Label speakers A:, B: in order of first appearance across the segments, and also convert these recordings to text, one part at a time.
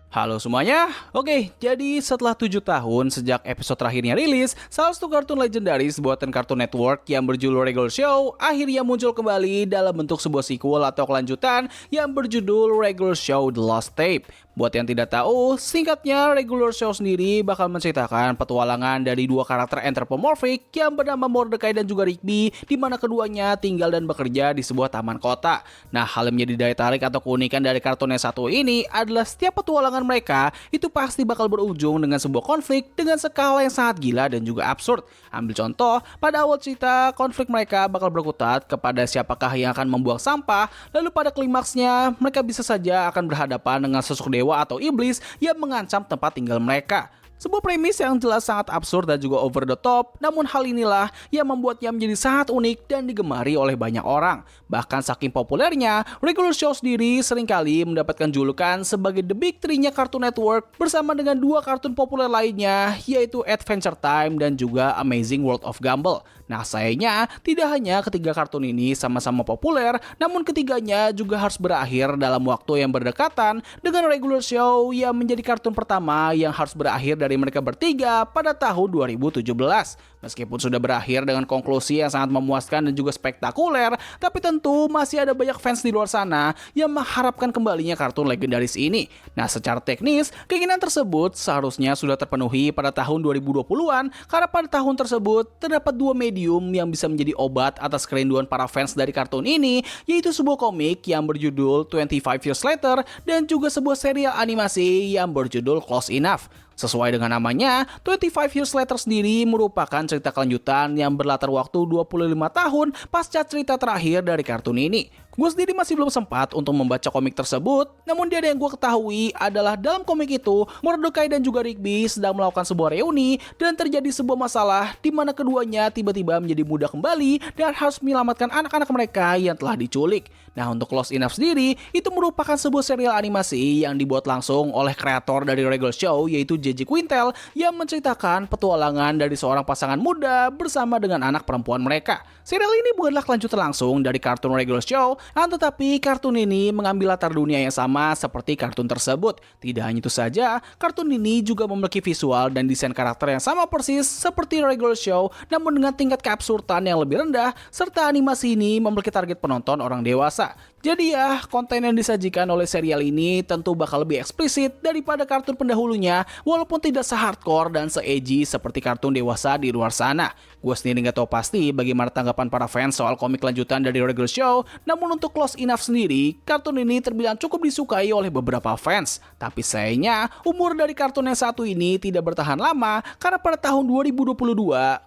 A: Halo semuanya, oke jadi setelah 7 tahun sejak episode terakhirnya rilis, salah satu kartun legendaris buatan Cartoon Network yang berjudul Regular Show akhirnya muncul kembali dalam bentuk sebuah sequel atau kelanjutan yang berjudul Regular Show The Lost Tape. Buat yang tidak tahu, singkatnya Regular Show sendiri bakal menceritakan petualangan dari dua karakter anthropomorphic yang bernama Mordecai dan juga Rigby, di mana keduanya tinggal dan bekerja di sebuah taman kota. Nah, hal yang menjadi daya tarik atau keunikan dari kartun yang satu ini adalah setiap petualangan mereka itu pasti bakal berujung dengan sebuah konflik dengan skala yang sangat gila dan juga absurd. Ambil contoh, pada awal cerita konflik mereka bakal berkutat kepada siapakah yang akan membuang sampah, lalu pada klimaksnya mereka bisa saja akan berhadapan dengan sosok dewa atau iblis yang mengancam tempat tinggal mereka. Sebuah premis yang jelas sangat absurd dan juga over the top, namun hal inilah yang membuatnya menjadi sangat unik dan digemari oleh banyak orang. Bahkan saking populernya, Regular Show sendiri seringkali mendapatkan julukan sebagai The Big Three-nya Cartoon Network bersama dengan dua kartun populer lainnya, yaitu Adventure Time dan juga Amazing World of Gumball. Nah, sayangnya tidak hanya ketiga kartun ini sama-sama populer, namun ketiganya juga harus berakhir dalam waktu yang berdekatan dengan Regular Show yang menjadi kartun pertama yang harus berakhir dari mereka bertiga pada tahun 2017. Meskipun sudah berakhir dengan konklusi yang sangat memuaskan dan juga spektakuler, tapi tentu masih ada banyak fans di luar sana yang mengharapkan kembalinya kartun legendaris ini. Nah, secara teknis, keinginan tersebut seharusnya sudah terpenuhi pada tahun 2020-an karena pada tahun tersebut terdapat dua medium yang bisa menjadi obat atas kerinduan para fans dari kartun ini, yaitu sebuah komik yang berjudul 25 Years Later dan juga sebuah serial animasi yang berjudul Close Enough. Sesuai dengan namanya, 25 Years Later sendiri merupakan cerita kelanjutan yang berlatar waktu 25 tahun pasca cerita terakhir dari kartun ini. Gue sendiri masih belum sempat untuk membaca komik tersebut, namun dari yang gue ketahui adalah dalam komik itu, Mordecai dan juga Rigby sedang melakukan sebuah reuni dan terjadi sebuah masalah di mana keduanya tiba-tiba menjadi muda kembali dan harus menyelamatkan anak-anak mereka yang telah diculik. Nah, untuk Close Enough sendiri, itu merupakan sebuah serial animasi yang dibuat langsung oleh kreator dari Regular Show, yaitu J.J. Quintel, yang menceritakan petualangan dari seorang pasangan muda bersama dengan anak perempuan mereka. Serial ini bukanlah kelanjutan langsung dari kartun Regular Show, tetapi kartun ini mengambil latar dunia yang sama seperti kartun tersebut. Tidak hanya itu saja, kartun ini juga memiliki visual dan desain karakter yang sama persis seperti Regular Show, namun dengan tingkat keabsurdan yang lebih rendah, serta animasi ini memiliki target penonton orang dewasa. Jadi ya, konten yang disajikan oleh serial ini tentu bakal lebih eksplisit daripada kartun pendahulunya, walaupun tidak se-hardcore dan se-edgy seperti kartun dewasa di luar sana. Gue sendiri gak tahu pasti bagaimana tanggapan para fans soal komik lanjutan dari Regular Show, namun untuk Close Enough sendiri, kartun ini terbilang cukup disukai oleh beberapa fans. Tapi sayangnya, umur dari kartun yang satu ini tidak bertahan lama, karena pada tahun 2022,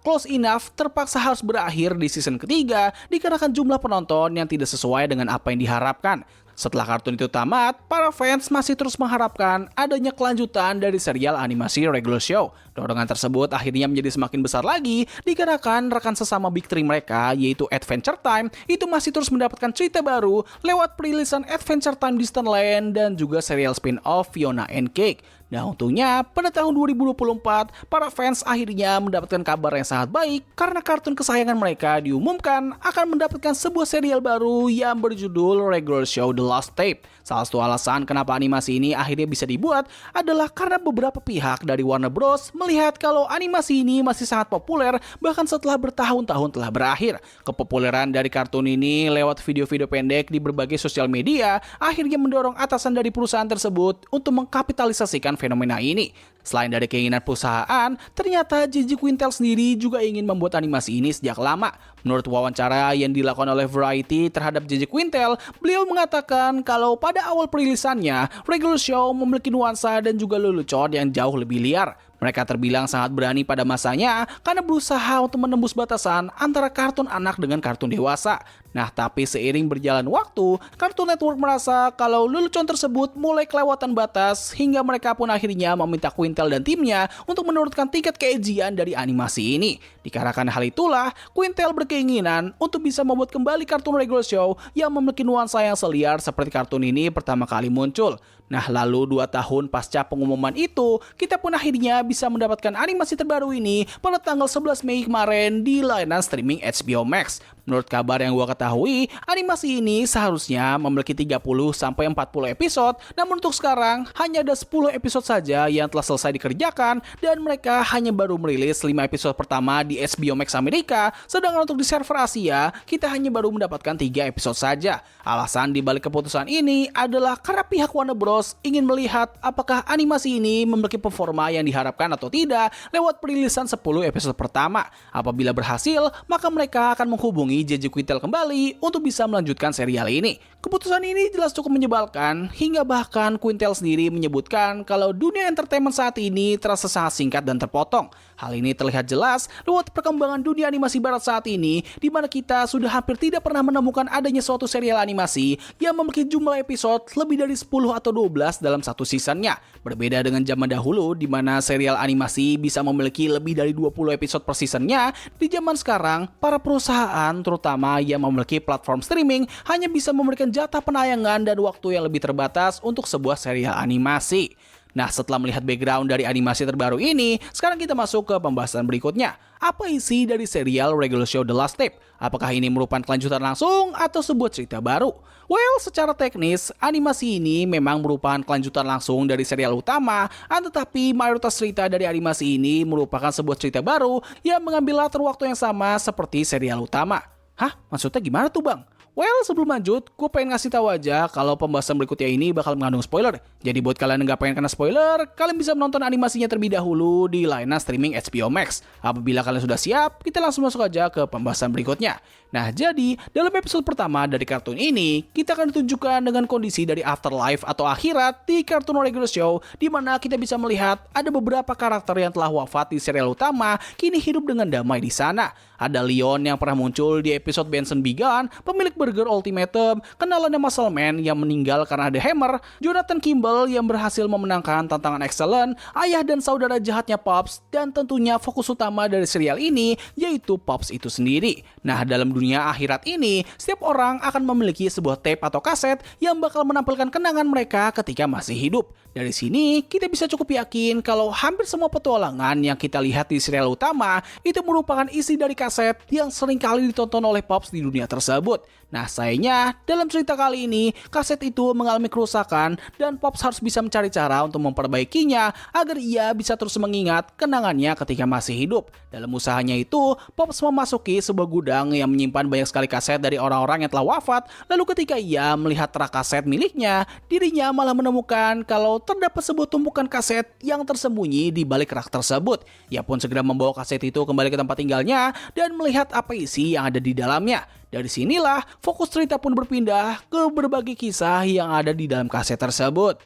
A: Close Enough terpaksa harus berakhir di season ketiga, dikarenakan jumlah penonton yang tidak sesuai dengan apa yang diharapkan. Setelah kartun itu tamat, para fans masih terus mengharapkan adanya kelanjutan dari serial animasi Regular Show. Dorongan tersebut akhirnya menjadi semakin besar lagi dikarenakan rekan sesama Big Three mereka, yaitu Adventure Time, itu masih terus mendapatkan cerita baru lewat perilisan Adventure Time Distant Land dan juga serial spin-off Fiona and Cake. Nah, untungnya pada tahun 2024, para fans akhirnya mendapatkan kabar yang sangat baik karena kartun kesayangan mereka diumumkan akan mendapatkan sebuah serial baru yang berjudul Regular Show The Lost Tape. Salah satu alasan kenapa animasi ini akhirnya bisa dibuat adalah karena beberapa pihak dari Warner Bros. Melihat kalau animasi ini masih sangat populer bahkan setelah bertahun-tahun telah berakhir. Kepopuleran dari kartun ini lewat video-video pendek di berbagai sosial media akhirnya mendorong atasan dari perusahaan tersebut untuk mengkapitalisasikan fenomena ini. Selain dari keinginan perusahaan, ternyata J.J. Quintel sendiri juga ingin membuat animasi ini sejak lama. Menurut wawancara yang dilakukan oleh Variety terhadap J.J. Quintel, beliau mengatakan kalau pada awal perilisannya, Regular Show memiliki nuansa dan juga lelucon yang jauh lebih liar. Mereka terbilang sangat berani pada masanya karena berusaha untuk menembus batasan antara kartun anak dengan kartun dewasa. Nah, tapi seiring berjalan waktu, Cartoon Network merasa kalau lelucon tersebut mulai kelewatan batas hingga mereka pun akhirnya meminta Quintel dan timnya untuk menurunkan tingkat keejian dari animasi ini. Dikarenakan hal itulah, Quintel berkeinginan keinginan untuk bisa membuat kembali kartun regular show yang memiliki nuansa yang seliar seperti kartun ini pertama kali muncul. Nah, lalu 2 tahun pasca pengumuman itu, kita pun akhirnya bisa mendapatkan animasi terbaru ini pada tanggal 11 Mei kemarin di layanan streaming HBO Max. Menurut kabar yang gua ketahui, animasi ini seharusnya memiliki 30-40 episode, namun untuk sekarang hanya ada 10 episode saja yang telah selesai dikerjakan dan mereka hanya baru merilis 5 episode pertama di HBO Max Amerika, sedangkan untuk di server Asia, kita hanya baru mendapatkan 3 episode saja. Alasan dibalik keputusan ini adalah karena pihak Warner Bros ingin melihat apakah animasi ini memiliki performa yang diharapkan atau tidak lewat perilisan 10 episode pertama. Apabila berhasil, maka mereka akan menghubungi JJ Quintel kembali untuk bisa melanjutkan serial ini. Keputusan ini jelas cukup menyebalkan, hingga bahkan Quintel sendiri menyebutkan kalau dunia entertainment saat ini terasa sangat singkat dan terpotong. Hal ini terlihat jelas lewat perkembangan dunia animasi barat saat ini, di mana kita sudah hampir tidak pernah menemukan adanya suatu serial animasi yang memiliki jumlah episode lebih dari 10 atau 12 dalam satu seasonnya. Berbeda dengan zaman dahulu, di mana serial animasi bisa memiliki lebih dari 20 episode per seasonnya, di zaman sekarang, para perusahaan, terutama yang memiliki platform streaming, hanya bisa memberikan jatah penayangan dan waktu yang lebih terbatas untuk sebuah serial animasi. Nah, setelah melihat background dari animasi terbaru ini, sekarang kita masuk ke pembahasan berikutnya. Apa isi dari serial regular show The Last Tape? Apakah ini merupakan kelanjutan langsung atau sebuah cerita baru? Well, secara teknis, animasi ini memang merupakan kelanjutan langsung dari serial utama, tetapi mayoritas cerita dari animasi ini merupakan sebuah cerita baru yang mengambil latar waktu yang sama seperti serial utama. Hah? Maksudnya gimana tuh, Bang? Well, sebelum lanjut, gue pengen ngasih tahu aja kalau pembahasan berikutnya ini bakal mengandung spoiler. Jadi buat kalian yang gak pengen kena spoiler, kalian bisa menonton animasinya terlebih dahulu di layanan streaming HBO Max. Apabila kalian sudah siap, kita langsung masuk aja ke pembahasan berikutnya. Nah, jadi dalam episode pertama dari kartun ini, kita akan ditunjukkan dengan kondisi dari afterlife atau akhirat di kartun regular show, di mana kita bisa melihat ada beberapa karakter yang telah wafat di serial utama kini hidup dengan damai di sana. Ada Leon yang pernah muncul di episode Benson Begun, pemilik Burger Ultimatum, kenalannya Muscle Man yang meninggal karena ada hammer, Jonathan Kimball yang berhasil memenangkan tantangan Excellent, ayah dan saudara jahatnya Pops, dan tentunya fokus utama dari serial ini yaitu Pops itu sendiri. Nah, dalam dunia akhirat ini, setiap orang akan memiliki sebuah tape atau kaset yang bakal menampilkan kenangan mereka ketika masih hidup. Dari sini, kita bisa cukup yakin kalau hampir semua petualangan yang kita lihat di serial utama itu merupakan isi dari kaset yang sering kali ditonton oleh Pops di dunia tersebut. Nah, sayangnya dalam cerita kali ini, kaset itu mengalami kerusakan dan Pops harus bisa mencari cara untuk memperbaikinya agar ia bisa terus mengingat kenangannya ketika masih hidup. Dalam usahanya itu, Pops memasuki sebuah gudang yang menyimpan banyak sekali kaset dari orang-orang yang telah wafat. Lalu ketika ia melihat rak kaset miliknya, dirinya malah menemukan kalau terdapat sebuah tumpukan kaset yang tersembunyi di balik rak tersebut. Ia pun segera membawa kaset itu kembali ke tempat tinggalnya dan melihat apa isi yang ada di dalamnya. Dari sinilah fokus cerita pun berpindah ke berbagai kisah yang ada di dalam kaset tersebut.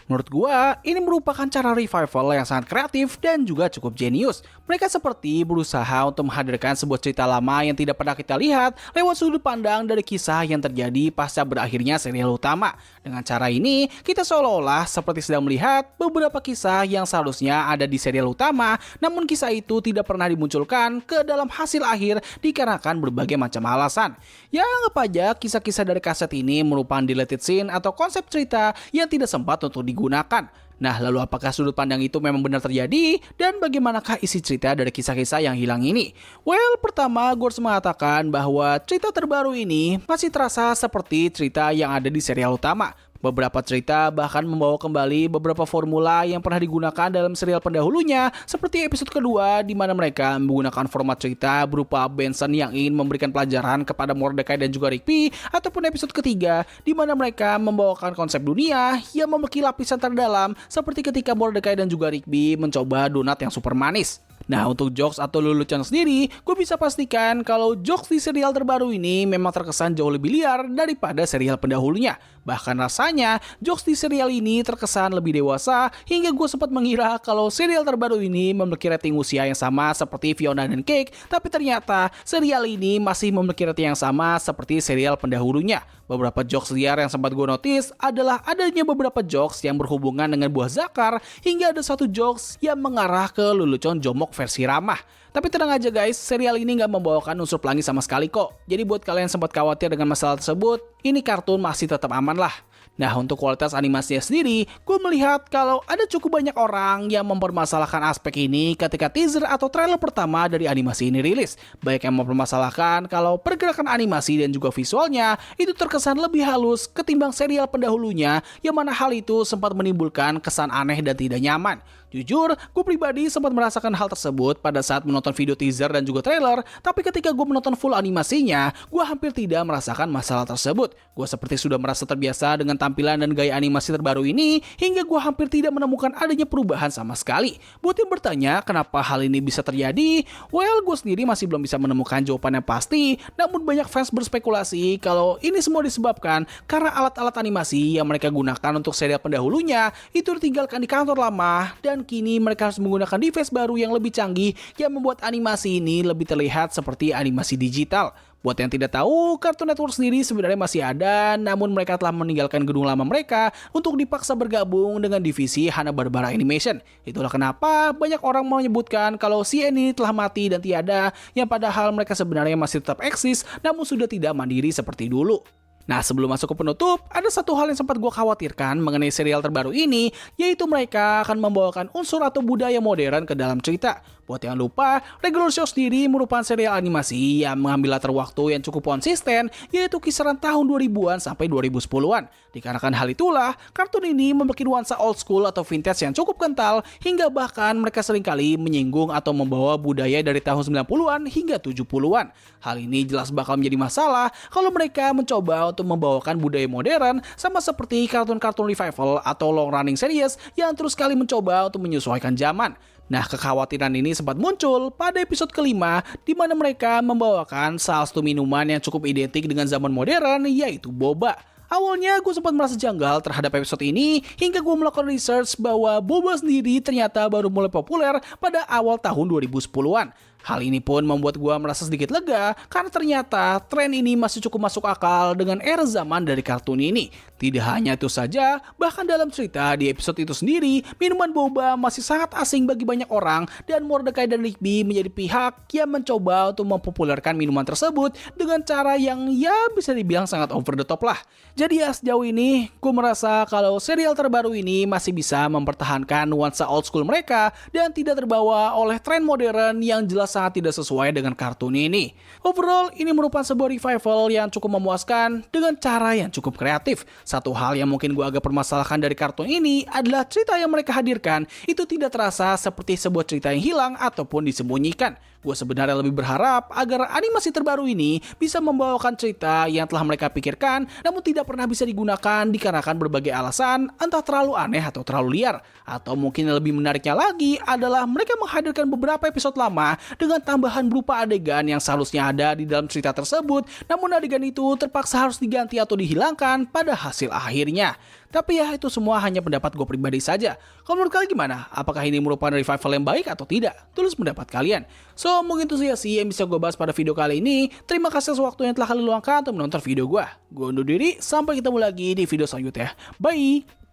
A: Menurut gua, ini merupakan cara revival yang sangat kreatif dan juga cukup jenius. Mereka seperti berusaha untuk menghadirkan sebuah cerita lama yang tidak pernah kita lihat lewat sudut pandang dari kisah yang terjadi pasca berakhirnya serial utama. Dengan cara ini, kita seolah-olah seperti sedang melihat beberapa kisah yang seharusnya ada di serial utama, namun kisah itu tidak pernah dimunculkan ke dalam hasil akhir dikarenakan berbagai macam alasan. Ya, anggap aja kisah-kisah dari kaset ini merupakan deleted scene atau konsep cerita yang tidak sempat untuk digunakan. Nah, lalu apakah sudut pandang itu memang benar terjadi? Dan bagaimanakah isi cerita dari kisah-kisah yang hilang ini? Well, pertama gue harus mengatakan bahwa cerita terbaru ini masih terasa seperti cerita yang ada di serial utama. Beberapa cerita bahkan membawa kembali beberapa formula yang pernah digunakan dalam serial pendahulunya, seperti episode kedua di mana mereka menggunakan format cerita berupa Benson yang ingin memberikan pelajaran kepada Mordecai dan juga Rigby, ataupun episode ketiga di mana mereka membawakan konsep dunia yang memiliki lapisan terdalam seperti ketika Mordecai dan juga Rigby mencoba donat yang super manis. Nah, untuk jokes atau lelucon sendiri, gue bisa pastikan kalau jokes di serial terbaru ini memang terkesan jauh lebih liar daripada serial pendahulunya. Bahkan rasanya, jokes di serial ini terkesan lebih dewasa hingga gue sempat mengira kalau serial terbaru ini memiliki rating usia yang sama seperti Fiona dan Cake, tapi ternyata serial ini masih memiliki rating yang sama seperti serial pendahulunya. Beberapa jokes liar yang sempat gue notice adalah adanya beberapa jokes yang berhubungan dengan buah zakar, hingga ada satu jokes yang mengarah ke lelucon jomok versi ramah. Tapi tenang aja guys, serial ini nggak membawakan unsur pelangi sama sekali kok. Jadi buat kalian yang sempat khawatir dengan masalah tersebut, ini kartun masih tetap aman lah. Nah, untuk kualitas animasinya sendiri, gue melihat kalau ada cukup banyak orang yang mempermasalahkan aspek ini ketika teaser atau trailer pertama dari animasi ini rilis. Baik yang mempermasalahkan kalau pergerakan animasi dan juga visualnya itu terkesan lebih halus ketimbang serial pendahulunya, yang mana hal itu sempat menimbulkan kesan aneh dan tidak nyaman. Jujur, gue pribadi sempat merasakan hal tersebut pada saat menonton video teaser dan juga trailer, tapi ketika gue menonton full animasinya, gue hampir tidak merasakan masalah tersebut. Gue seperti sudah merasa terbiasa dengan tampilan dan gaya animasi terbaru ini, hingga gue hampir tidak menemukan adanya perubahan sama sekali. Buat yang bertanya, kenapa hal ini bisa terjadi? Well, gue sendiri masih belum bisa menemukan jawaban yang pasti, namun banyak fans berspekulasi kalau ini semua disebabkan karena alat-alat animasi yang mereka gunakan untuk serial pendahulunya itu ditinggalkan di kantor lama, dan kini mereka harus menggunakan device baru yang lebih canggih yang membuat animasi ini lebih terlihat seperti animasi digital. Buat yang tidak tahu, Cartoon Network sendiri sebenarnya masih ada, namun mereka telah meninggalkan gedung lama mereka untuk dipaksa bergabung dengan divisi Hanna-Barbera Animation. Itulah kenapa banyak orang menyebutkan kalau CN ini telah mati dan tiada, yang padahal mereka sebenarnya masih tetap eksis, namun sudah tidak mandiri seperti dulu. Nah, sebelum masuk ke penutup, ada satu hal yang sempat gue khawatirkan mengenai serial terbaru ini, yaitu mereka akan membawakan unsur atau budaya modern ke dalam cerita. Buat yang lupa, Regular Show sendiri merupakan serial animasi yang mengambil latar waktu yang cukup konsisten, yaitu kisaran tahun 2000-an sampai 2010-an. Dikarenakan hal itulah, kartun ini memiliki nuansa old school atau vintage yang cukup kental, hingga bahkan mereka seringkali menyinggung atau membawa budaya dari tahun 90-an hingga 70-an. Hal ini jelas bakal menjadi masalah kalau mereka mencoba untuk membawakan budaya modern, sama seperti kartun-kartun revival atau long running series yang terus kali mencoba untuk menyesuaikan zaman. Nah, kekhawatiran ini sempat muncul pada episode kelima, di mana mereka membawakan salah satu minuman yang cukup identik dengan zaman modern, yaitu boba. Awalnya gue sempat merasa janggal terhadap episode ini, hingga gue melakukan research bahwa boba sendiri ternyata baru mulai populer pada awal tahun 2010-an. Hal ini pun membuat gue merasa sedikit lega, karena ternyata tren ini masih cukup masuk akal dengan era zaman dari kartun ini. Tidak hanya itu saja, bahkan dalam cerita di episode itu sendiri, minuman boba masih sangat asing bagi banyak orang, dan Mordecai dan Rigby menjadi pihak yang mencoba untuk mempopulerkan minuman tersebut dengan cara yang ya bisa dibilang sangat over the top lah. Jadi ya, sejauh ini gue merasa kalau serial terbaru ini masih bisa mempertahankan nuansa old school mereka dan tidak terbawa oleh tren modern yang jelas sangat tidak sesuai dengan kartun ini. Overall, ini merupakan sebuah revival yang cukup memuaskan dengan cara yang cukup kreatif. Satu hal yang mungkin gue agak permasalahkan dari kartun ini adalah cerita yang mereka hadirkan itu tidak terasa seperti sebuah cerita yang hilang ataupun disembunyikan. Gue sebenarnya lebih berharap agar animasi terbaru ini bisa membawakan cerita yang telah mereka pikirkan, namun tidak pernah bisa digunakan dikarenakan berbagai alasan, entah terlalu aneh atau terlalu liar. Atau mungkin yang lebih menariknya lagi adalah mereka menghadirkan beberapa episode lama dengan tambahan berupa adegan yang seharusnya ada di dalam cerita tersebut, namun adegan itu terpaksa harus diganti atau dihilangkan pada hasil akhirnya. Tapi ya, itu semua hanya pendapat gue pribadi saja. Kalau menurut kalian gimana? Apakah ini merupakan revival yang baik atau tidak? Tulis pendapat kalian. So, mungkin itu saja sih yang bisa gue bahas pada video kali ini. Terima kasih atas waktu yang telah kalian luangkan untuk menonton video gue. Gue undur diri, sampai ketemu lagi di video selanjutnya. Bye!